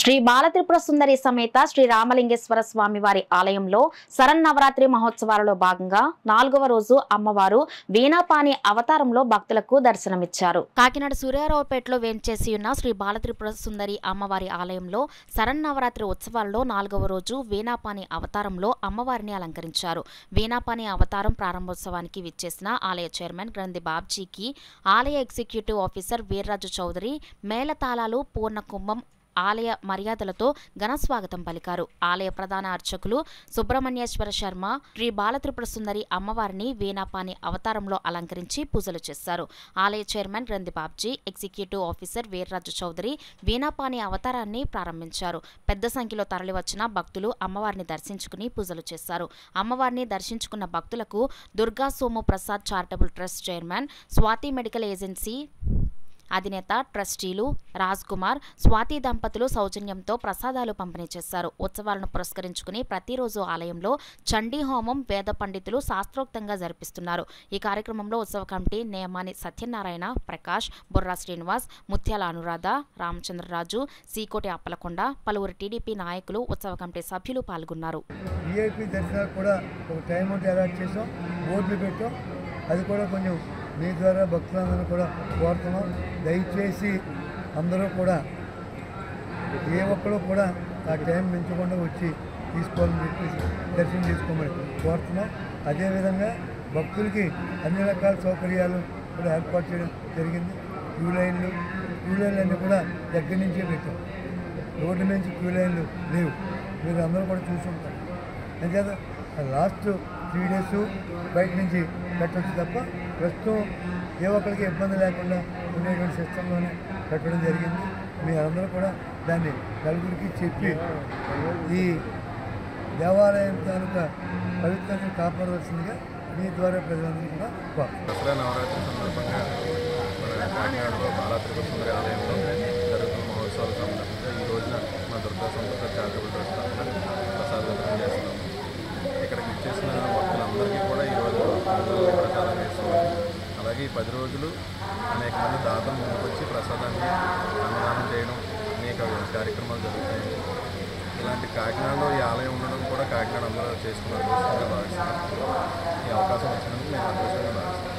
శ్రీ బాలత్రిపుర సుందరి సమేత శ్రీ రామలింగేశ్వర స్వామి వారి ఆలయంలో శరన్నవరాత్రి మహోత్సవాలలో భాగంగా 4వ రోజు అమ్మవారు వీణాపాణి అవతారంలో భక్తులకు దర్శనమిచ్చారు. కాకినాడ సూర్యారావుపేటలో వేంచేసి ఉన్న శ్రీ బాలత్రిపుర సుందరి అమ్మవారి ఆలయంలో శరన్నవరాత్రి ఉత్సవాల్లో 4వ రోజు వీణాపాణి అవతారంలో అమ్మవారిని అలంకరించారు. వీణాపాణి అవతారం ప్రారంభోత్సవానికి విచ్చేసిన ఆలయ చైర్మన్ గ్రంథి బాబ్జీకి ఆలయ ఎగ్జిక్యూటివ్ ఆఫీసర్ వీర్రాజు చౌదరి మేళతాళాలు పూర్ణ కుంభం ఆలయ మర్యాదలతో ఘన స్వాగతం పలికారు. ఆలయ ప్రధాన అర్చకులు సుబ్రహ్మణ్యేశ్వర శర్మ శ్రీ బాలత్రిపుర సుందరి అమ్మవారిని వీణాపాణి అవతారంలో అలంకరించి పూజలు చేశారు. ఆలయ చైర్మన్ గ్రంథి బాబ్జీ, ఎగ్జిక్యూటివ్ ఆఫీసర్ వీర్రాజు చౌదరి వీణాపాణి అవతారాన్ని ప్రారంభించారు. పెద్ద సంఖ్యలో తరలివచ్చిన భక్తులు అమ్మవారిని దర్శించుకుని పూజలు చేశారు. అమ్మవారిని దర్శించుకున్న భక్తులకు Durga Somu Prasad charitable trust chairman, Swathi medical agency అధినేత ట్రస్టీలు రాజ్ కుమార్, స్వాతి దంపతులు సౌజన్యంతో ప్రసాదాలు పంపిణీ చేశారు. ఉత్సవాలను పురస్కరించుకుని ప్రతిరోజు ఆలయంలో చండీ హోమం వేద పండితులు శాస్త్రోక్తంగా జరిపిస్తున్నారు. ఈ కార్యక్రమంలో ఉత్సవ కమిటీ నేమాని సత్యనారాయణ, ప్రకాష్, బుర్రా శ్రీనివాస్, ముత్యాల అనురాధ, రామచంద్రరాజు, సీకోటి అప్పలకొండ, పలువురు టీడీపీ నాయకులు, ఉత్సవ కమిటీ సభ్యులు పాల్గొన్నారు. అది కూడా కొంచెం మీ ద్వారా భక్తులందరూ కూడా కోరుతున్నాం. దయచేసి అందరూ కూడా ఏ ఒక్కరు కూడా ఆ టైం పెంచకుండా వచ్చి తీసుకోవాలని చెప్పేసి దర్శనం తీసుకోమని కోరుతున్నాం. అదేవిధంగా భక్తులకి అన్ని రకాల సౌకర్యాలు కూడా ఏర్పాటు చేయడం జరిగింది. క్యూ లైన్లు అన్నీ కూడా దగ్గర నుంచే పెట్టాం. రోడ్డు నుంచి క్యూ లైన్లు లేవు. మీరు అందరూ కూడా చూసుకుంటారు. అంతేదా లాస్ట్ 3 days బయట నుంచి పెట్టవచ్చు తప్ప ప్రస్తుతం ఏ ఒక్కరికి ఇబ్బంది లేకుండా ఉండేటువంటి సిస్టంలోనే పెట్టడం జరిగింది. మీ అందరూ కూడా దాన్ని నలుగురికి చెప్పి ఈ దేవాలయం తాలూకా పవిత్రతను కాపాడవలసిందిగా మీ ద్వారా ప్రజలందరూ కూడా దసరా నవరాత్రి సందర్భంగా కాకినాడలో బాలత్రిపుర సుందరి ఆలయంలో జరుగుతున్న మహోత్సవాల సందర్భంగా ఈ రోజున మా దుర్గా సంస్థ చారిటబుల్ ట్రస్ట్ ప్రసాద వితరణ చేస్తున్నాము. ఇక్కడికి ఇచ్చేసిన భక్తులందరికీ కూడా ఈరోజు ప్రసాదం చేస్తున్నాము. అలాగే ఈ 10 రోజులు అనేక మంది దాతలు ముందుకొచ్చి ప్రసాదాన్ని అన్నదానం చేయడం అనేక కార్యక్రమాలు జరుగుతాయి. ఇలాంటి కాకినాడలో ఈ ఆలయం ఉండడం కూడా కాకినాడ అందరూ చేసుకున్న అదృష్టంగా భావిస్తున్నాం. ఈ అవకాశం వచ్చినందుకు నేను అదృష్టంగా భావిస్తున్నాను.